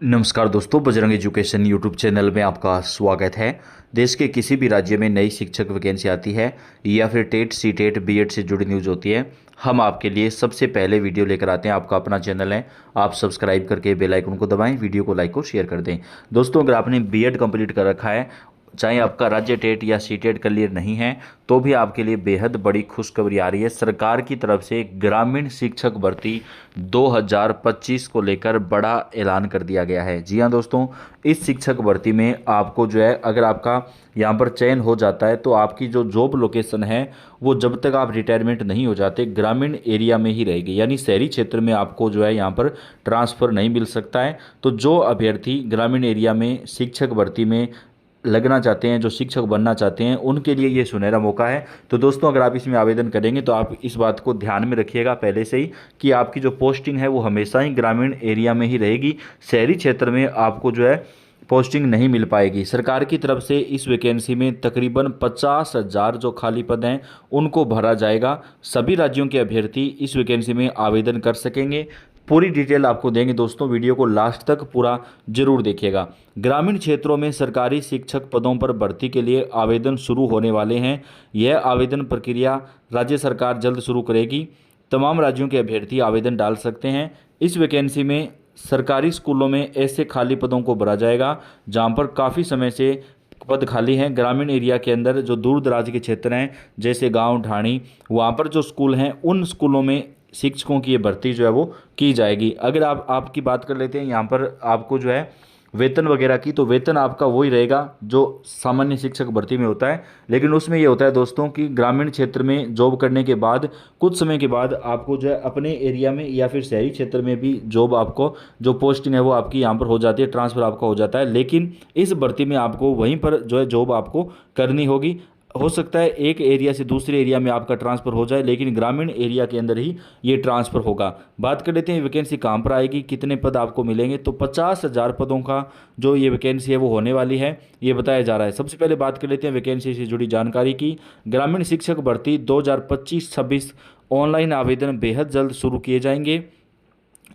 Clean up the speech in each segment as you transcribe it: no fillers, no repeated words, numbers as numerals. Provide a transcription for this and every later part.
नमस्कार दोस्तों, Bajrang education YouTube channel में आपका स्वागत है। देश के किसी भी राज्य में नई शिक्षक वैकेंसी आती है या फिर टेट सी टेट बीएड से जुड़ी न्यूज़ होती है, हम आपके लिए सबसे पहले वीडियो लेकर आते हैं। आपका अपना चैनल है, आप सब्सक्राइब करके बेल आइकन को दबाएं, वीडियो को लाइक और शेयर कर दें। दोस्तों, अगर आपने बीएड कंप्लीट कर रखा है, चाहे आपका राज्य टेट या सी टेट क्लियर नहीं है, तो भी आपके लिए बेहद बड़ी खुशखबरी आ रही है। सरकार की तरफ से ग्रामीण शिक्षक भर्ती 2025 को लेकर बड़ा ऐलान कर दिया गया है। जी हाँ दोस्तों, इस शिक्षक भर्ती में आपको जो है, अगर आपका यहाँ पर चयन हो जाता है तो आपकी जो जॉब लोकेशन है वो जब तक आप रिटायरमेंट नहीं हो जाते ग्रामीण एरिया में ही रहेगी, यानी शहरी क्षेत्र में आपको जो है यहाँ पर ट्रांसफ़र नहीं मिल सकता है। तो जो अभ्यर्थी ग्रामीण एरिया में शिक्षक भर्ती में लगना चाहते हैं, जो शिक्षक बनना चाहते हैं, उनके लिए ये सुनहरा मौका है। तो दोस्तों, अगर आप इसमें आवेदन करेंगे तो आप इस बात को ध्यान में रखिएगा पहले से ही कि आपकी जो पोस्टिंग है वो हमेशा ही ग्रामीण एरिया में ही रहेगी। शहरी क्षेत्र में आपको जो है पोस्टिंग नहीं मिल पाएगी। सरकार की तरफ से इस वैकेंसी में तकरीबन 50,000 जो खाली पद हैं उनको भरा जाएगा। सभी राज्यों के अभ्यर्थी इस वैकेंसी में आवेदन कर सकेंगे। पूरी डिटेल आपको देंगे दोस्तों, वीडियो को लास्ट तक पूरा जरूर देखिएगा। ग्रामीण क्षेत्रों में सरकारी शिक्षक पदों पर भर्ती के लिए आवेदन शुरू होने वाले हैं। यह आवेदन प्रक्रिया राज्य सरकार जल्द शुरू करेगी। तमाम राज्यों के अभ्यर्थी आवेदन डाल सकते हैं। इस वैकेंसी में सरकारी स्कूलों में ऐसे खाली पदों को भरा जाएगा जहां पर काफ़ी समय से पद खाली हैं। ग्रामीण एरिया के अंदर जो दूर दराज के क्षेत्र हैं, जैसे गांव ढाणी, वहां पर जो स्कूल हैं उन स्कूलों में शिक्षकों की ये भर्ती जो है वो की जाएगी। अगर आप आपकी बात कर लेते हैं यहाँ पर आपको जो है वेतन वगैरह की, तो वेतन आपका वही रहेगा जो सामान्य शिक्षक भर्ती में होता है। लेकिन उसमें ये होता है दोस्तों कि ग्रामीण क्षेत्र में जॉब करने के बाद कुछ समय के बाद आपको जो है अपने एरिया में या फिर शहरी क्षेत्र में भी जॉब, आपको जो पोस्टिंग है वो आपकी यहाँ पर हो जाती है, ट्रांसफ़र आपका हो जाता है। लेकिन इस भर्ती में आपको वहीं पर जो है जॉब आपको करनी होगी। हो सकता है एक एरिया से दूसरे एरिया में आपका ट्रांसफ़र हो जाए, लेकिन ग्रामीण एरिया के अंदर ही ये ट्रांसफ़र होगा। बात कर लेते हैं वैकेंसी कहाँ पर आएगी, कितने पद आपको मिलेंगे। तो 50,000 पदों का जो ये वैकेंसी है वो होने वाली है, ये बताया जा रहा है। सबसे पहले बात कर लेते हैं वैकेंसी से जुड़ी जानकारी की। ग्रामीण शिक्षक भर्ती 2025-26 ऑनलाइन आवेदन बेहद जल्द शुरू किए जाएंगे।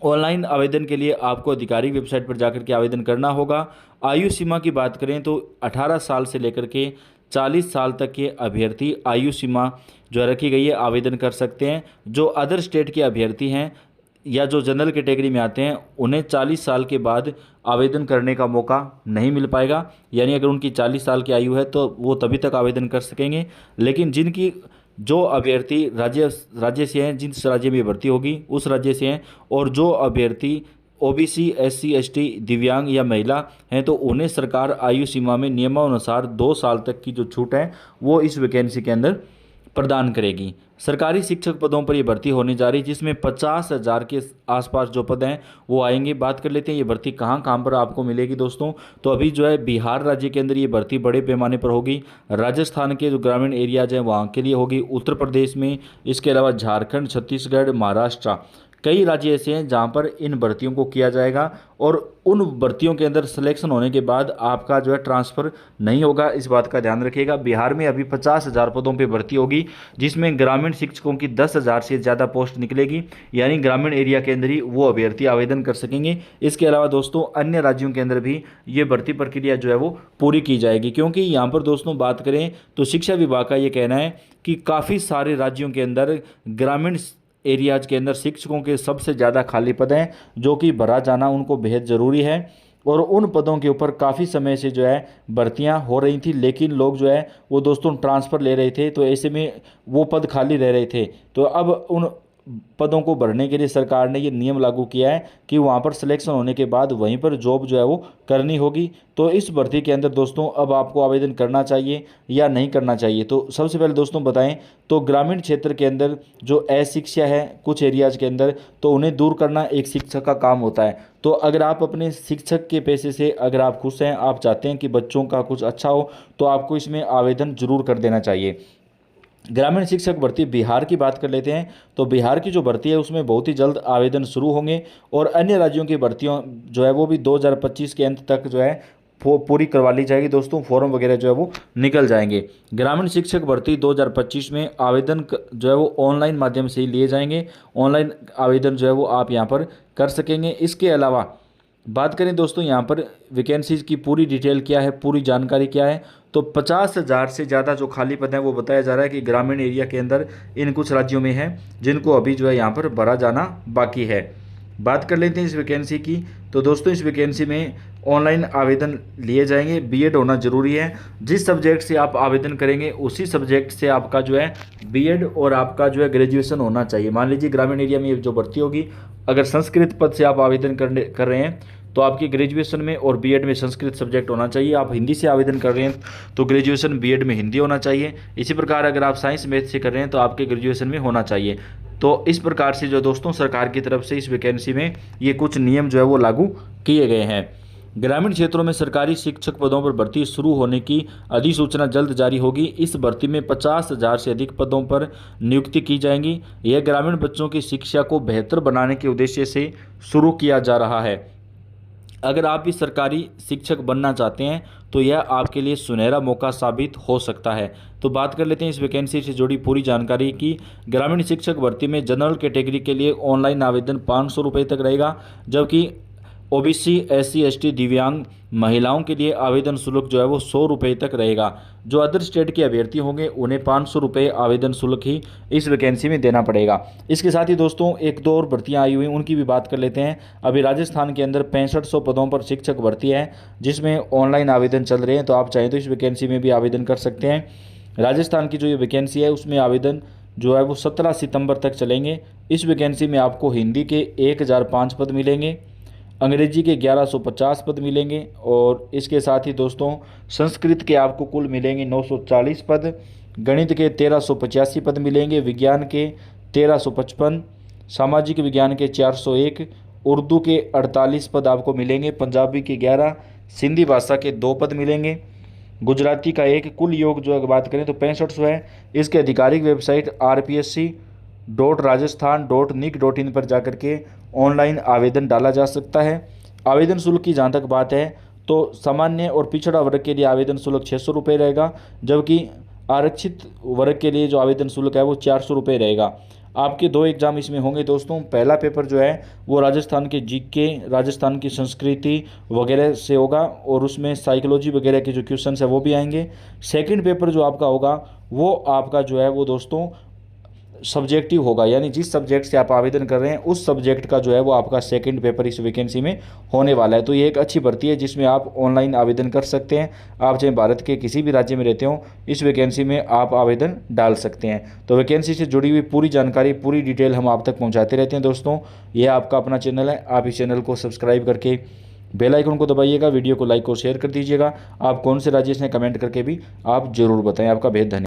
ऑनलाइन आवेदन के लिए आपको आधिकारिक वेबसाइट पर जाकर के आवेदन करना होगा। आयु सीमा की बात करें तो 18 साल से लेकर के 40 साल तक के अभ्यर्थी आयु सीमा जो रखी गई है आवेदन कर सकते हैं। जो अदर स्टेट के अभ्यर्थी हैं या जो जनरल कैटेगरी में आते हैं उन्हें 40 साल के बाद आवेदन करने का मौका नहीं मिल पाएगा, यानी अगर उनकी 40 साल की आयु है तो वो तभी तक आवेदन कर सकेंगे। लेकिन जिनकी जो अभ्यर्थी राज्य से हैं, जिस राज्य में भर्ती होगी उस राज्य से हैं, और जो अभ्यर्थी ओबीसी, एससी, एसटी, दिव्यांग या महिला हैं तो उन्हें सरकार आयु सीमा में नियमानुसार 2 साल तक की जो छूट है वो इस वैकेंसी के अंदर प्रदान करेगी। सरकारी शिक्षक पदों पर ये भर्ती होने जा रही है, जिसमें 50,000 के आसपास जो पद हैं वो आएंगे। बात कर लेते हैं ये भर्ती कहाँ कहाँ पर आपको मिलेगी दोस्तों। तो अभी जो है बिहार राज्य के अंदर ये भर्ती बड़े पैमाने पर होगी। राजस्थान के जो ग्रामीण एरियाज हैं वहाँ के लिए होगी, उत्तर प्रदेश में, इसके अलावा झारखंड, छत्तीसगढ़, महाराष्ट्र, कई राज्य ऐसे हैं जहां पर इन भर्तियों को किया जाएगा। और उन भर्तियों के अंदर सिलेक्शन होने के बाद आपका जो है ट्रांसफ़र नहीं होगा, इस बात का ध्यान रखिएगा। बिहार में अभी 50,000 पदों पे भर्ती होगी, जिसमें ग्रामीण शिक्षकों की 10,000 से ज़्यादा पोस्ट निकलेगी, यानी ग्रामीण एरिया के अंदर ही वो अभ्यर्थी आवेदन कर सकेंगे। इसके अलावा दोस्तों अन्य राज्यों के अंदर भी ये भर्ती प्रक्रिया जो है वो पूरी की जाएगी, क्योंकि यहाँ पर दोस्तों बात करें तो शिक्षा विभाग का ये कहना है कि काफ़ी सारे राज्यों के अंदर ग्रामीण एरियाज के अंदर शिक्षकों के सबसे ज़्यादा खाली पद हैं, जो कि भरा जाना उनको बेहद ज़रूरी है। और उन पदों के ऊपर काफ़ी समय से जो है भर्तियां हो रही थी, लेकिन लोग जो है वो दोस्तों ट्रांसफ़र ले रहे थे, तो ऐसे में वो पद खाली रह रहे थे। तो अब उन पदों को भरने के लिए सरकार ने ये नियम लागू किया है कि वहाँ पर सिलेक्शन होने के बाद वहीं पर जॉब जो है वो करनी होगी। तो इस भर्ती के अंदर दोस्तों अब आपको आवेदन करना चाहिए या नहीं करना चाहिए। तो सबसे पहले दोस्तों बताएं तो ग्रामीण क्षेत्र के अंदर जो अशिक्षा है कुछ एरियाज़ के अंदर, तो उन्हें दूर करना एक शिक्षक का काम होता है। तो अगर आप अपने शिक्षक के पेशे से अगर आप खुश हैं, आप चाहते हैं कि बच्चों का कुछ अच्छा हो, तो आपको इसमें आवेदन जरूर कर देना चाहिए। ग्रामीण शिक्षक भर्ती बिहार की बात कर लेते हैं तो बिहार की जो भर्ती है उसमें बहुत ही जल्द आवेदन शुरू होंगे, और अन्य राज्यों की भर्तियों जो है वो भी 2025 के अंत तक जो है पूरी करवा ली जाएगी दोस्तों। फॉर्म वगैरह जो है वो निकल जाएंगे। ग्रामीण शिक्षक भर्ती 2025 में आवेदन जो है वो ऑनलाइन माध्यम से ही लिए जाएंगे। ऑनलाइन आवेदन जो है वो आप यहाँ पर कर सकेंगे। इसके अलावा बात करें दोस्तों यहाँ पर वैकेंसीज की पूरी डिटेल क्या है, पूरी जानकारी क्या है, तो 50,000 से ज़्यादा जो खाली पद हैं वो बताया जा रहा है कि ग्रामीण एरिया के अंदर इन कुछ राज्यों में है जिनको अभी जो है यहाँ पर भरा जाना बाकी है। बात कर लेते हैं इस वैकेंसी की। तो दोस्तों इस वैकेंसी में ऑनलाइन आवेदन लिए जाएंगे, बीएड होना जरूरी है। जिस सब्जेक्ट से आप आवेदन करेंगे उसी सब्जेक्ट से आपका जो है बीएड और आपका जो है ग्रेजुएशन होना चाहिए। मान लीजिए ग्रामीण एरिया में जो भर्ती होगी, अगर संस्कृत पद से आप आवेदन कर रहे हैं तो आपकी ग्रेजुएशन में और बीएड में संस्कृत सब्जेक्ट होना चाहिए। आप हिंदी से आवेदन कर रहे हैं तो ग्रेजुएशन बीएड में हिंदी होना चाहिए। इसी प्रकार अगर आप साइंस मैथ से कर रहे हैं तो आपके ग्रेजुएशन में होना चाहिए। तो इस प्रकार से जो दोस्तों सरकार की तरफ से इस वैकेंसी में ये कुछ नियम जो है वो लागू किए गए हैं। ग्रामीण क्षेत्रों में सरकारी शिक्षक पदों पर भर्ती शुरू होने की अधिसूचना जल्द जारी होगी। इस भर्ती में 50,000 से अधिक पदों पर नियुक्ति की जाएंगी। यह ग्रामीण बच्चों की शिक्षा को बेहतर बनाने के उद्देश्य से शुरू किया जा रहा है। अगर आप भी सरकारी शिक्षक बनना चाहते हैं तो यह आपके लिए सुनहरा मौका साबित हो सकता है। तो बात कर लेते हैं इस वैकेंसी से जुड़ी पूरी जानकारी की। ग्रामीण शिक्षक भर्ती में जनरल कैटेगरी के लिए ऑनलाइन आवेदन 500 रुपये तक रहेगा, जबकि ओबीसी, एससी, एसटी, दिव्यांग महिलाओं के लिए आवेदन शुल्क जो है वो 100 रुपये तक रहेगा। जो अदर स्टेट के अभ्यर्थी होंगे उन्हें 500 रुपये आवेदन शुल्क ही इस वैकेंसी में देना पड़ेगा। इसके साथ ही दोस्तों एक दो और भर्तियाँ आई हुई उनकी भी बात कर लेते हैं। अभी राजस्थान के अंदर 6500 पदों पर शिक्षक भर्ती है जिसमें ऑनलाइन आवेदन चल रहे हैं। तो आप चाहें तो इस वैकेंसी में भी आवेदन कर सकते हैं। राजस्थान की जो ये वैकेंसी है उसमें आवेदन जो है वो 17 सितंबर तक चलेंगे। इस वैकेंसी में आपको हिंदी के 1005 पद मिलेंगे, अंग्रेजी के 1150 पद मिलेंगे और इसके साथ ही दोस्तों संस्कृत के आपको कुल मिलेंगे 940 पद, गणित के 1385 पद मिलेंगे, विज्ञान के 1355, सामाजिक विज्ञान के 401, उर्दू के 48 पद आपको मिलेंगे, पंजाबी के 11, सिंधी भाषा के 2 पद मिलेंगे, गुजराती का 1। कुल योग जो अगर बात करें तो 6500 है। इसके आधिकारिक वेबसाइट rpsc.rajasthan.nic.in पर जाकर के ऑनलाइन आवेदन डाला जा सकता है। आवेदन शुल्क की जहाँ तक बात है तो सामान्य और पिछड़ा वर्ग के लिए आवेदन शुल्क 600 रुपये रहेगा, जबकि आरक्षित वर्ग के लिए जो आवेदन शुल्क है वो 400 रुपये रहेगा। आपके 2 एग्ज़ाम इसमें होंगे दोस्तों। पहला पेपर जो है वो राजस्थान के जीके, राजस्थान की संस्कृति वगैरह से होगा और उसमें साइकोलॉजी वगैरह के जो क्वेश्चंस है वो भी आएंगे। सेकंड पेपर जो आपका होगा वो आपका जो है वो दोस्तों सब्जेक्टिव होगा, यानी जिस सब्जेक्ट से आप आवेदन कर रहे हैं उस सब्जेक्ट का जो है वो आपका सेकंड पेपर इस वैकेंसी में होने वाला है। तो ये एक अच्छी भर्ती है जिसमें आप ऑनलाइन आवेदन कर सकते हैं। आप चाहे भारत के किसी भी राज्य में रहते हो इस वैकेंसी में आप आवेदन डाल सकते हैं। तो वैकेंसी से जुड़ी हुई पूरी जानकारी, पूरी डिटेल हम आप तक पहुँचाते रहते हैं दोस्तों। यह आपका अपना चैनल है, आप इस चैनल को सब्सक्राइब करके बेल आइकन को दबाइएगा, वीडियो को लाइक और शेयर कर दीजिएगा। आप कौन से राज्य से कमेंट करके भी आप जरूर बताएं। आपका बेहद धन्यवाद।